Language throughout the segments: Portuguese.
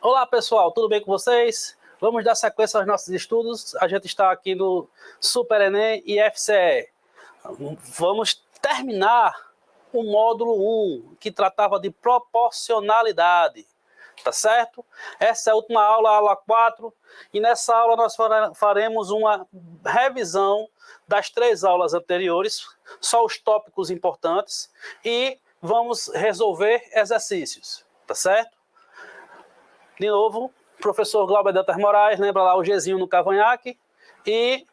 Olá pessoal, tudo bem com vocês? Vamos dar sequência aos nossos estudos. A gente está aqui no Super Enem e FCE. Vamos terminar o módulo 1, que tratava de proporcionalidade, tá certo? Essa é a última aula, a aula 4, e nessa aula nós faremos uma revisão das 3 aulas anteriores, só os tópicos importantes, e vamos resolver exercícios, tá certo? De novo, professor Glauber Dantas Moraes, lembra lá o Gzinho no cavanhaque, e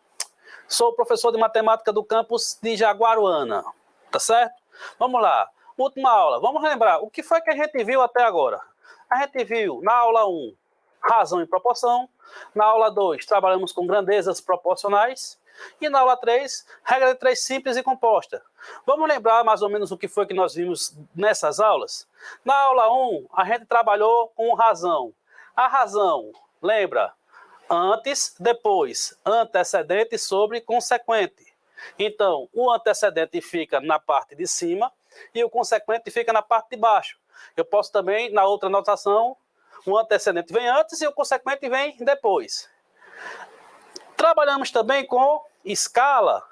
sou professor de matemática do campus de Jaguaruana, tá certo? Vamos lá, última aula, vamos lembrar, o que foi que a gente viu até agora? A gente viu na aula 1, razão e proporção, na aula 2, trabalhamos com grandezas proporcionais, e na aula 3, regra de 3 simples e composta. Vamos lembrar mais ou menos o que foi que nós vimos nessas aulas? Na aula 1, a gente trabalhou com razão. A razão, lembra? Antes, depois, antecedente sobre consequente. Então, o antecedente fica na parte de cima e o consequente fica na parte de baixo. Eu posso também, na outra notação, o antecedente vem antes e o consequente vem depois. Trabalhamos também com escala.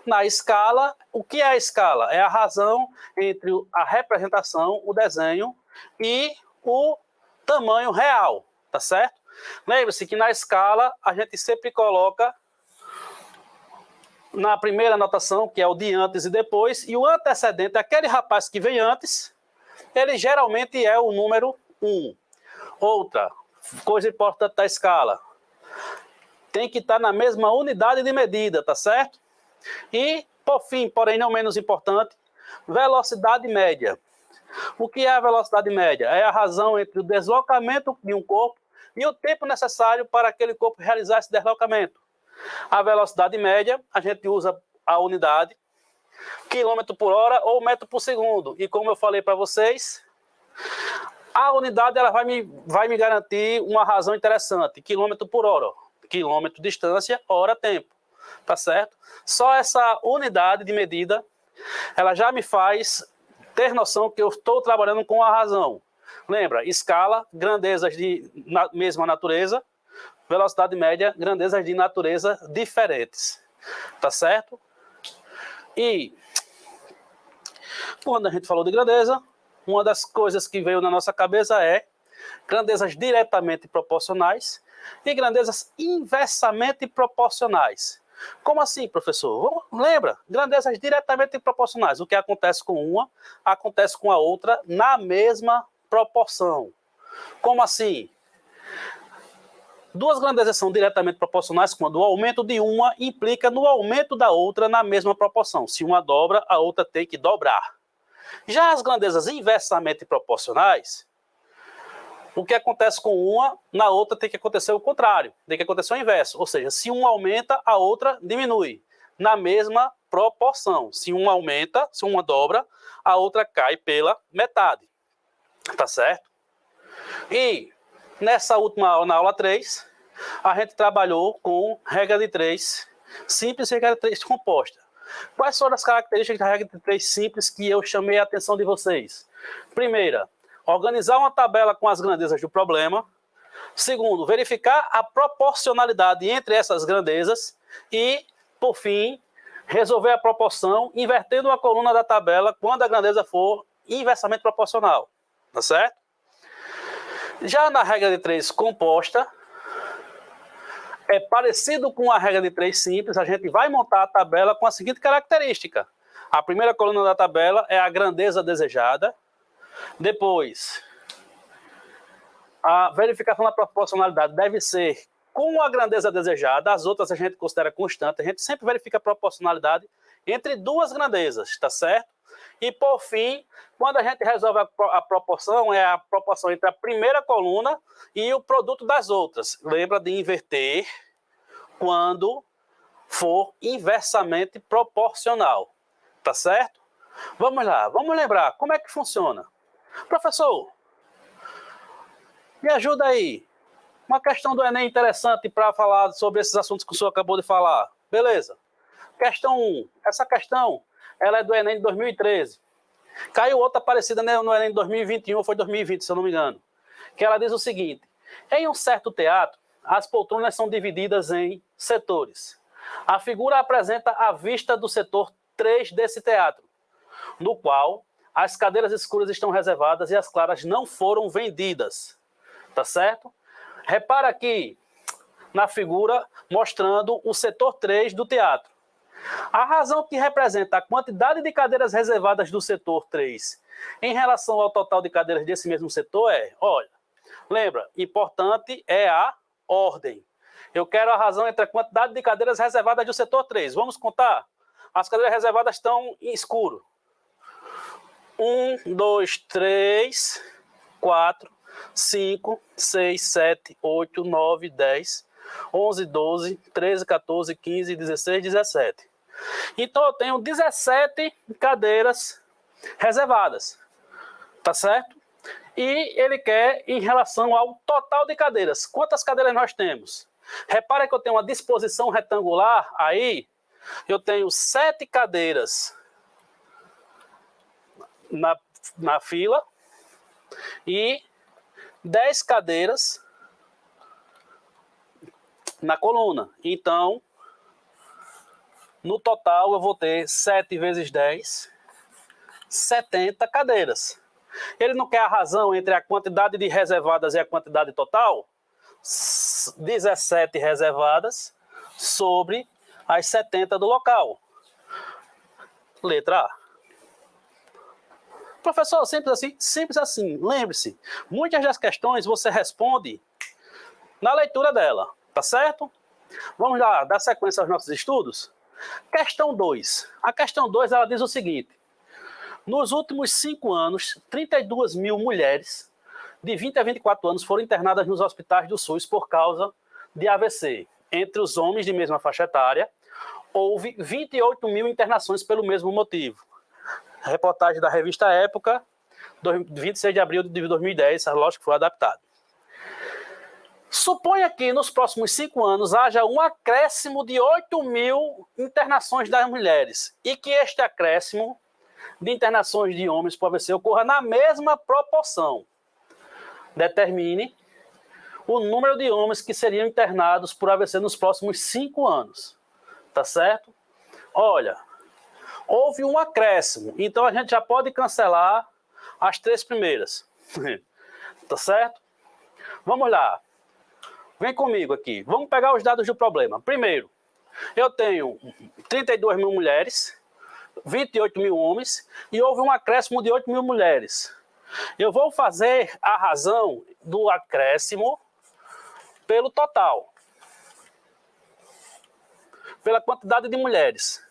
Na escala, o que é a escala? É a razão entre a representação, o desenho, e o tamanho real, tá certo? Lembre-se que na escala, a gente sempre coloca na primeira anotação, que é o de antes e depois, e o antecedente, aquele rapaz que vem antes, ele geralmente é o número 1. Outra coisa importante da escala, tem que estar na mesma unidade de medida, tá certo? E, por fim, porém não menos importante, velocidade média. O que é a velocidade média? É a razão entre o deslocamento de um corpo e o tempo necessário para aquele corpo realizar esse deslocamento. A velocidade média, a gente usa a unidade, quilômetro por hora ou metro por segundo. E como eu falei para vocês, a unidade ela vai me garantir uma razão interessante, quilômetro por hora. Quilômetro, distância, hora, tempo. Tá certo? Só essa unidade de medida, ela já me faz ter noção que eu estou trabalhando com a razão. Lembra? Escala, grandezas de mesma natureza, velocidade média, grandezas de natureza diferentes. Tá certo? E quando a gente falou de grandeza, uma das coisas que veio na nossa cabeça é grandezas diretamente proporcionais e grandezas inversamente proporcionais. Como assim, professor? Lembra? Grandezas diretamente proporcionais. O que acontece com uma, acontece com a outra na mesma proporção. Como assim? Duas grandezas são diretamente proporcionais quando o aumento de uma implica no aumento da outra na mesma proporção. Se uma dobra, a outra tem que dobrar. Já as grandezas inversamente proporcionais, o que acontece com uma, na outra tem que acontecer o contrário, tem que acontecer o inverso. Ou seja, se uma aumenta, a outra diminui, na mesma proporção. Se uma aumenta, se uma dobra, a outra cai pela metade. Tá certo? E nessa última aula, na aula 3, a gente trabalhou com regra de 3 simples e regra de 3 composta. Quais foram as características da regra de 3 simples que eu chamei a atenção de vocês? Primeira, organizar uma tabela com as grandezas do problema. Segundo, verificar a proporcionalidade entre essas grandezas. E, por fim, resolver a proporção invertendo uma coluna da tabela quando a grandeza for inversamente proporcional. Tá certo? Já na regra de 3 composta, é parecido com a regra de 3 simples, a gente vai montar a tabela com a seguinte característica. A primeira coluna da tabela é a grandeza desejada. Depois, a verificação da proporcionalidade deve ser com a grandeza desejada, as outras a gente considera constante, a gente sempre verifica a proporcionalidade entre duas grandezas, tá certo? E por fim, quando a gente resolve a proporção, é a proporção entre a primeira coluna e o produto das outras. Lembra de inverter quando for inversamente proporcional, tá certo? Vamos lá, vamos lembrar como é que funciona. Professor, me ajuda aí. Uma questão do Enem interessante para falar sobre esses assuntos que o senhor acabou de falar. Beleza. Questão 1. Essa questão ela é do Enem de 2013. Caiu outra parecida no Enem de 2021, ou foi 2020, se eu não me engano. Que ela diz o seguinte. Em um certo teatro, as poltronas são divididas em setores. A figura apresenta a vista do setor 3 desse teatro, no qual as cadeiras escuras estão reservadas e as claras não foram vendidas. Tá certo? Repara aqui na figura mostrando o setor 3 do teatro. A razão que representa a quantidade de cadeiras reservadas do setor 3 em relação ao total de cadeiras desse mesmo setor é, olha, lembra, importante é a ordem. Eu quero a razão entre a quantidade de cadeiras reservadas do setor 3. Vamos contar? As cadeiras reservadas estão em escuro. 1, 2, 3, 4, 5, 6, 7, 8, 9, 10, 11, 12, 13, 14, 15, 16, 17. Então eu tenho 17 cadeiras reservadas. Tá certo? E ele quer em relação ao total de cadeiras. Quantas cadeiras nós temos? Repara que eu tenho uma disposição retangular aí. Eu tenho 7 cadeiras na fila e 10 cadeiras na coluna. Então, no total, eu vou ter 7 vezes 10, 70 cadeiras. Ele não quer a razão entre a quantidade de reservadas e a quantidade total? 17 reservadas sobre as 70 do local. Letra A. Professor, simples assim? Simples assim. Lembre-se, muitas das questões você responde na leitura dela, tá certo? Vamos lá, dar sequência aos nossos estudos? Questão 2. A questão 2, ela diz o seguinte. Nos últimos 5 anos, 32 mil mulheres de 20 a 24 anos foram internadas nos hospitais do SUS por causa de AVC. Entre os homens de mesma faixa etária, houve 28 mil internações pelo mesmo motivo. Reportagem da revista Época, 26 de abril de 2010, lógico que foi adaptado. Suponha que nos próximos 5 anos haja um acréscimo de 8 mil internações das mulheres e que este acréscimo de internações de homens por AVC ocorra na mesma proporção. Determine o número de homens que seriam internados por AVC nos próximos 5 anos. Tá certo? Olha, houve um acréscimo, então a gente já pode cancelar as 3 primeiras. Tá certo? Vamos lá. Vem comigo aqui. Vamos pegar os dados do problema. Primeiro, eu tenho 32 mil mulheres, 28 mil homens, e houve um acréscimo de 8 mil mulheres. Eu vou fazer a razão do acréscimo pelo total. Pela quantidade de mulheres.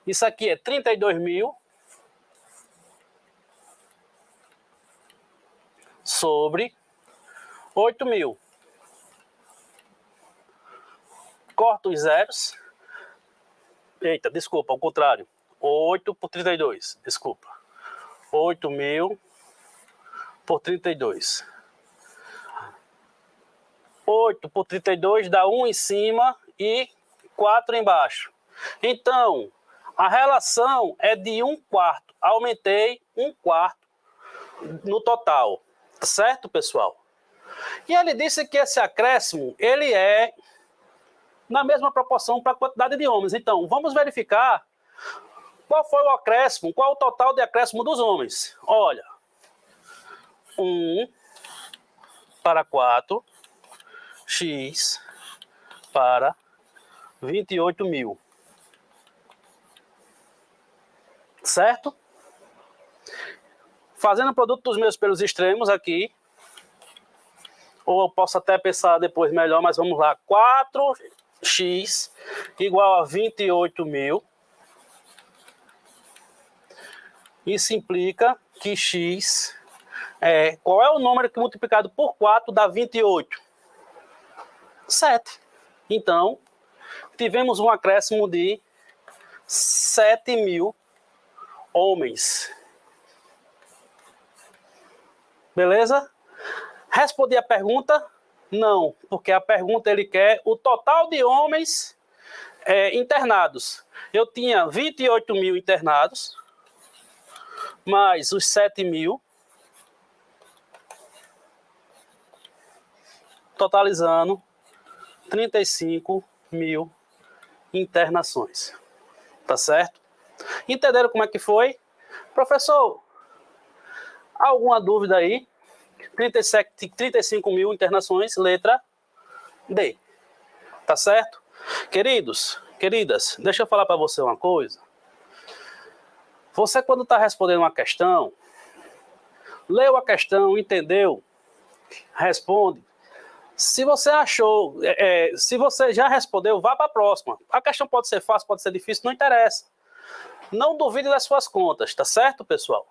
Isso aqui é 32 mil sobre 8 mil. Corto os zeros. Eita, desculpa, ao contrário. 8 por 32, desculpa. 8 mil por 32. 8 por 32 dá 1 em cima e 4 embaixo. Então, a relação é de 1/4. Aumentei 1/4 no total. Certo, pessoal? E ele disse que esse acréscimo, ele é na mesma proporção para a quantidade de homens. Então, vamos verificar qual foi o acréscimo, qual o total de acréscimo dos homens. Olha, 1 para 4, x para 28 mil. Certo? Fazendo o produto dos meus pelos extremos aqui, ou eu posso até pensar depois melhor, mas vamos lá. 4x igual a 28 mil. Isso implica que x é... Qual é o número que multiplicado por 4 dá 28? 7. Então, tivemos um acréscimo de 7 mil homens. Beleza? Respondi a pergunta? Não, porque a pergunta ele quer o total de homens internados. Eu tinha 28 mil internados, mais os 7 mil, totalizando 35 mil internações. Tá certo? Entenderam como é que foi? Professor, alguma dúvida aí? 35 mil internações, letra D. Tá certo? Queridos, queridas, deixa eu falar para você uma coisa. Você, quando está respondendo uma questão, leu a questão, entendeu, responde. Se você achou, se você já respondeu, vá para a próxima. A questão pode ser fácil, pode ser difícil, não interessa. Não duvide das suas contas, tá certo, pessoal?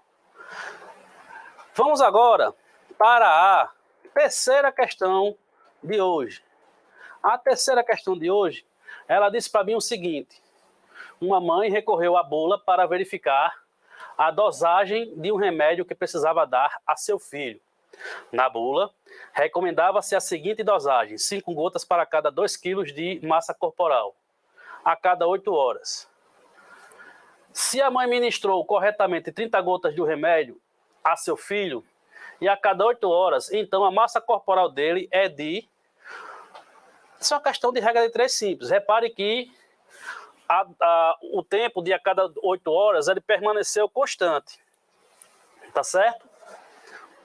Vamos agora para a terceira questão de hoje. A terceira questão de hoje, ela disse para mim o seguinte: uma mãe recorreu à bula para verificar a dosagem de um remédio que precisava dar a seu filho. Na bula, recomendava-se a seguinte dosagem: 5 gotas para cada 2 quilos de massa corporal, a cada 8 horas. Se a mãe ministrou corretamente 30 gotas do remédio a seu filho, e a cada 8 horas, então a massa corporal dele é de... Isso é uma questão de regra de 3 simples. Repare que o tempo de a cada 8 horas ele permaneceu constante. Tá certo?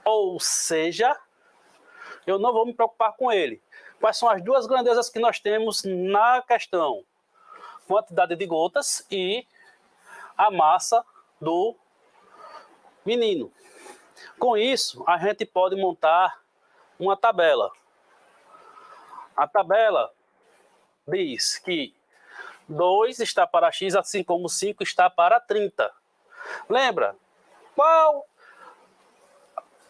Ou seja, eu não vou me preocupar com ele. Quais são as duas grandezas que nós temos na questão? Quantidade de gotas e a massa do menino. Com isso, a gente pode montar uma tabela. A tabela diz que 2 está para x, assim como 5 está para 30. Lembra? Qual?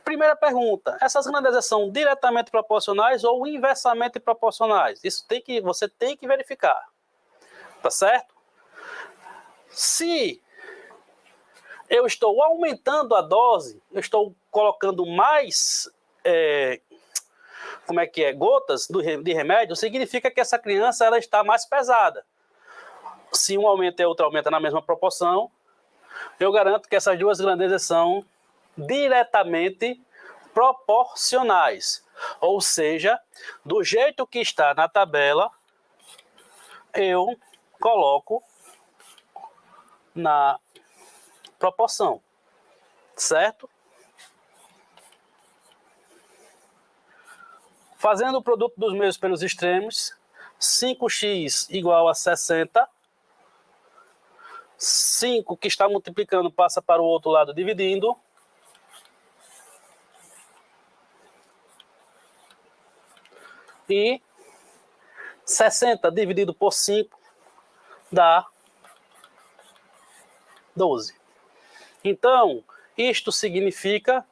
Primeira pergunta, essas grandezas são diretamente proporcionais ou inversamente proporcionais? Isso você tem que verificar. Tá certo? Se eu estou aumentando a dose, eu estou colocando mais gotas de remédio, significa que essa criança ela está mais pesada. Se um aumenta e outro aumenta na mesma proporção, eu garanto que essas duas grandezas são diretamente proporcionais. Ou seja, do jeito que está na tabela, eu coloco na proporção, certo? Fazendo o produto dos meios pelos extremos, 5x igual a 60, 5 que está multiplicando passa para o outro lado dividindo, e 60 dividido por 5 dá 12. Então, isto significa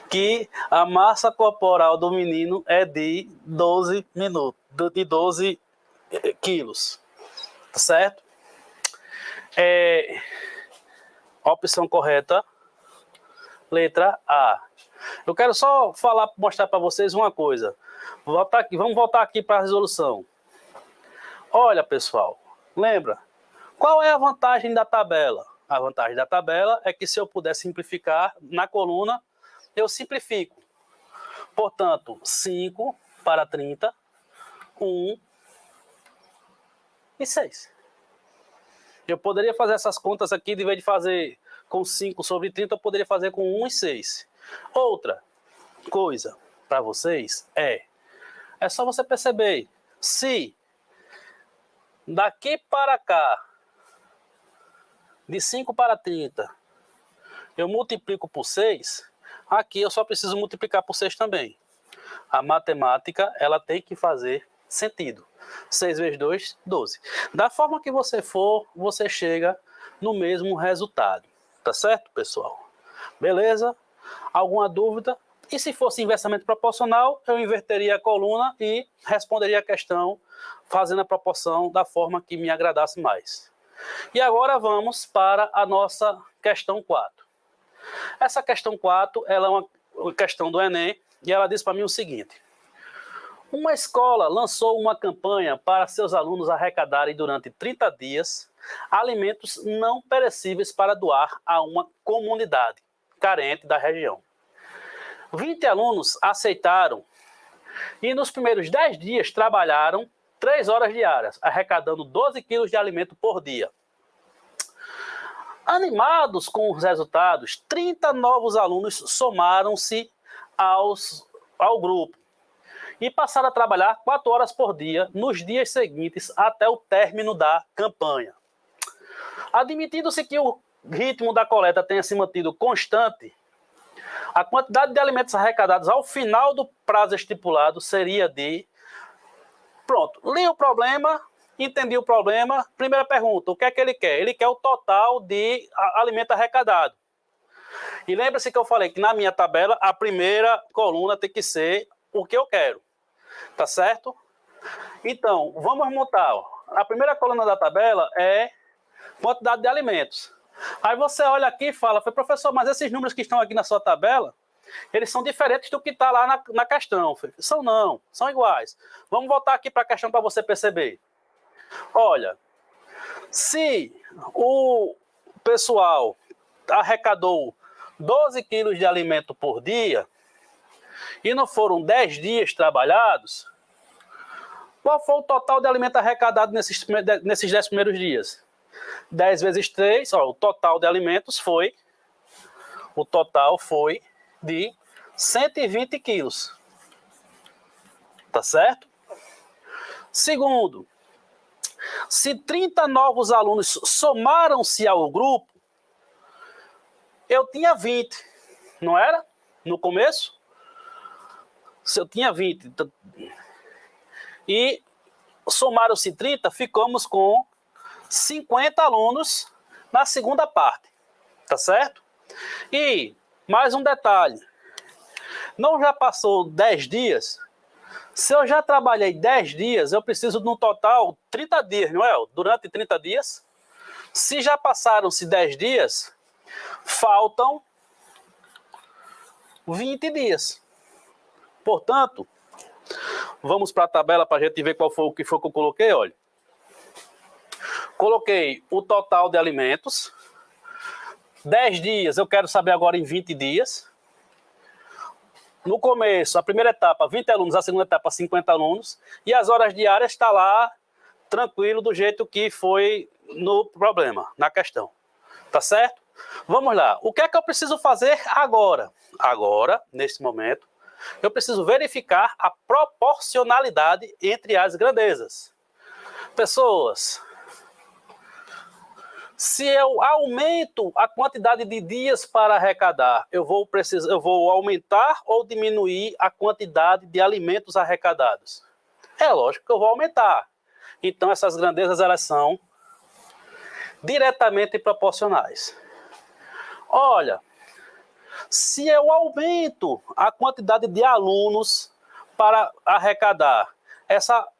que a massa corporal do menino é de 12 quilos. Tá certo? Opção correta, letra A. Eu quero só mostrar para vocês uma coisa. Vamos voltar aqui para a resolução. Olha, pessoal, lembra? Qual é a vantagem da tabela? A vantagem da tabela é que se eu puder simplificar na coluna, eu simplifico. Portanto, 5 para 30, 1 e 6. Eu poderia fazer essas contas aqui, de vez de fazer com 5 sobre 30, eu poderia fazer com 1 e 6. Outra coisa para vocês é só você perceber, se daqui para cá, de 5 para 30, eu multiplico por 6, aqui eu só preciso multiplicar por 6 também. A matemática, ela tem que fazer sentido. 6 vezes 2, 12. Da forma que você for, você chega no mesmo resultado. Tá certo, pessoal? Beleza? Alguma dúvida? E se fosse inversamente proporcional, eu inverteria a coluna e responderia a questão fazendo a proporção da forma que me agradasse mais. E agora vamos para a nossa questão 4. Essa questão 4, ela é uma questão do Enem e ela diz para mim o seguinte: uma escola lançou uma campanha para seus alunos arrecadarem durante 30 dias alimentos não perecíveis para doar a uma comunidade carente da região. 20 alunos aceitaram E nos primeiros 10 dias trabalharam 3 horas diárias, arrecadando 12 quilos de alimento por dia. Animados com os resultados, 30 novos alunos somaram-se ao grupo e passaram a trabalhar 4 horas por dia nos dias seguintes até o término da campanha. Admitindo-se que o ritmo da coleta tenha se mantido constante, a quantidade de alimentos arrecadados ao final do prazo estipulado seria de... Pronto, li o problema, entendi o problema. Primeira pergunta, o que é que ele quer? Ele quer o total de alimento arrecadado. E lembra-se que eu falei que na minha tabela, a primeira coluna tem que ser o que eu quero. Tá certo? Então, vamos montar. A primeira coluna da tabela é quantidade de alimentos. Aí você olha aqui e fala, professor, mas esses números que estão aqui na sua tabela, eles são diferentes do que está lá na questão. São não, são iguais. Vamos voltar aqui para a questão para você perceber. Olha, se o pessoal arrecadou 12 quilos de alimento por dia e não foram 10 dias trabalhados, qual foi o total de alimento arrecadado nesses 10 primeiros dias? 10 vezes 3, ó, o total de alimentos foi de 120 quilos. Tá certo? Segundo, se 30 novos alunos somaram-se ao grupo, eu tinha 20, não era? No começo? Se eu tinha 20 e somaram-se 30, ficamos com 50 alunos na segunda parte, tá certo? E mais um detalhe, não já passou 10 dias? Se eu já trabalhei 10 dias, eu preciso de um total 30 dias, não é? Durante 30 dias. Se já passaram-se 10 dias, faltam 20 dias. Portanto, vamos para a tabela para a gente ver qual foi o que eu coloquei, olha. Coloquei o total de alimentos. 10 dias, eu quero saber agora em 20 dias. No começo, a primeira etapa, 20 alunos, a segunda etapa, 50 alunos. E as horas diárias está lá, tranquilo, do jeito que foi no problema, na questão. Tá certo? Vamos lá. O que é que eu preciso fazer agora? Agora, neste momento, eu preciso verificar a proporcionalidade entre as grandezas. Pessoas, se eu aumento a quantidade de dias para arrecadar, eu vou aumentar ou diminuir a quantidade de alimentos arrecadados? É lógico que eu vou aumentar. Então, essas grandezas, elas são diretamente proporcionais. Olha, se eu aumento a quantidade de alunos para arrecadar,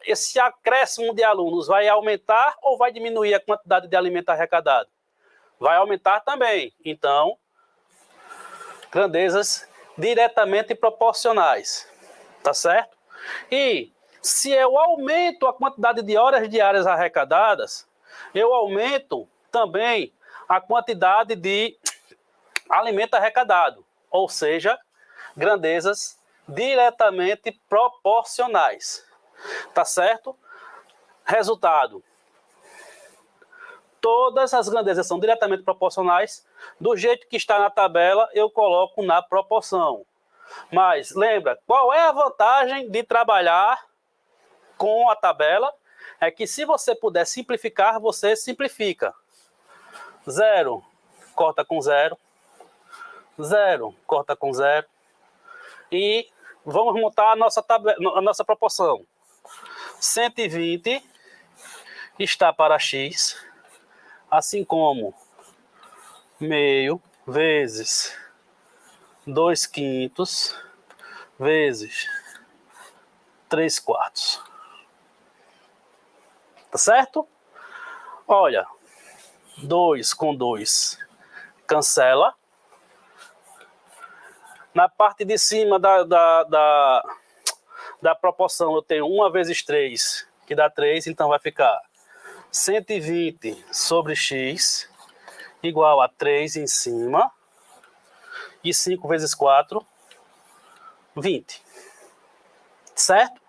esse acréscimo de alunos vai aumentar ou vai diminuir a quantidade de alimento arrecadado? Vai aumentar também. Então, grandezas diretamente proporcionais. Tá certo? E se eu aumento a quantidade de horas diárias arrecadadas, eu aumento também a quantidade de alimento arrecadado. Ou seja, grandezas diretamente proporcionais. Tá certo? Resultado. Todas as grandezas são diretamente proporcionais. Do jeito que está na tabela, eu coloco na proporção. Mas, lembra, qual é a vantagem de trabalhar com a tabela? É que se você puder simplificar, você simplifica. 0, corta com 0. 0, corta com 0. E vamos montar a nossa proporção. 120 está para x, assim como meio vezes 2/5 vezes 3/4. Tá certo? Olha, 2 com 2 cancela. Na parte de cima da proporção eu tenho 1 vezes 3, que dá 3, então vai ficar 120 sobre x igual a 3 em cima, e 5 vezes 4, 20. certo?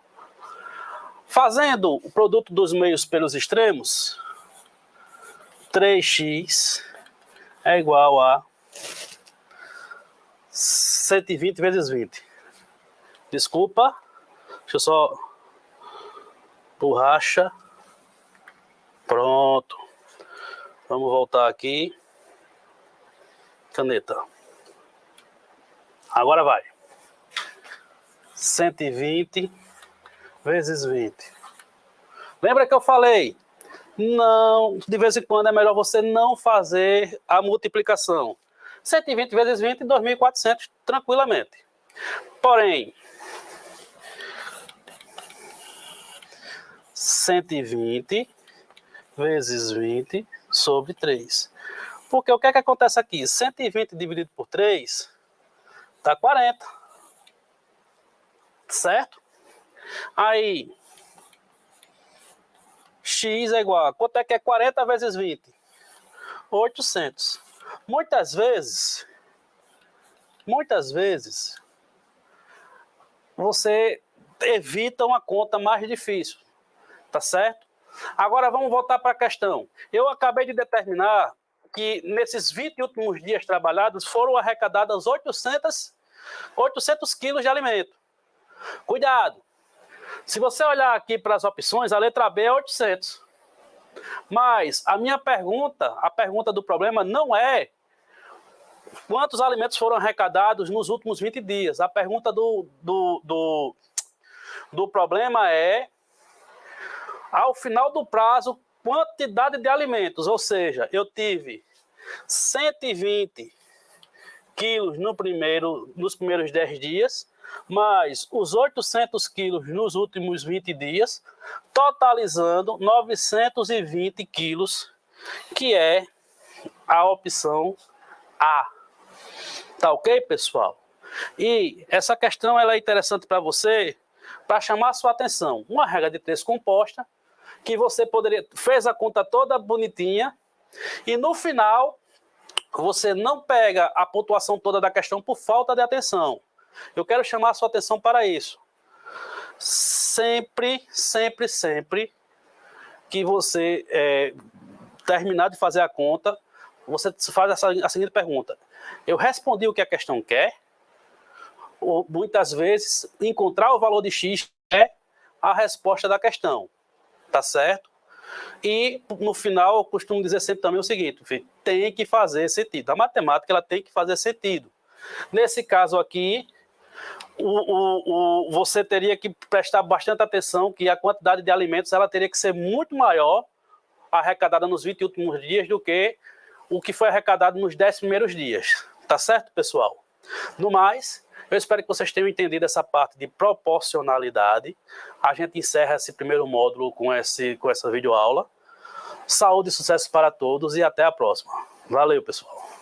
Fazendo o produto dos meios pelos extremos, 3x é igual a 120 vezes 20. Desculpa, deixa eu só... borracha. Pronto. Vamos voltar aqui. Caneta. Agora vai. 120 vezes 20. Lembra que eu falei? Não, de vez em quando é melhor você não fazer a multiplicação. 120 vezes 20, 2.400, tranquilamente. Porém, 120 vezes 20 sobre 3. Porque o que é que acontece aqui? 120 dividido por 3 dá 40. Certo? Aí, x é igual a... quanto é que é 40 vezes 20? 800. Muitas vezes, você evita uma conta mais difícil. Tá certo? Agora vamos voltar para a questão. Eu acabei de determinar que nesses 20 últimos dias trabalhados foram arrecadadas 800 quilos de alimento. Cuidado! Se você olhar aqui para as opções, a letra B é 800. Mas a minha pergunta, a pergunta do problema não é quantos alimentos foram arrecadados nos últimos 20 dias. A pergunta do problema é, ao final do prazo, quantidade de alimentos. Ou seja, eu tive 120 quilos nos primeiros 10 dias, mais os 800 quilos nos últimos 20 dias, totalizando 920 quilos, que é a opção A. Tá ok, pessoal? E essa questão ela é interessante para você, para chamar a sua atenção. Uma regra de 3 composta, que você fez a conta toda bonitinha, e no final, você não pega a pontuação toda da questão por falta de atenção. Eu quero chamar a sua atenção para isso. Sempre que você terminar de fazer a conta, você faz a seguinte pergunta. Eu respondi o que a questão quer, ou muitas vezes encontrar o valor de x é a resposta da questão. Tá certo? E no final eu costumo dizer sempre também o seguinte, filho, tem que fazer sentido. A matemática ela tem que fazer sentido. Nesse caso aqui, você teria que prestar bastante atenção que a quantidade de alimentos ela teria que ser muito maior arrecadada nos 20 últimos dias do que o que foi arrecadado nos 10 primeiros dias. Tá certo, pessoal? No mais, eu espero que vocês tenham entendido essa parte de proporcionalidade. A gente encerra esse primeiro módulo com essa videoaula. Saúde e sucesso para todos e até a próxima. Valeu, pessoal.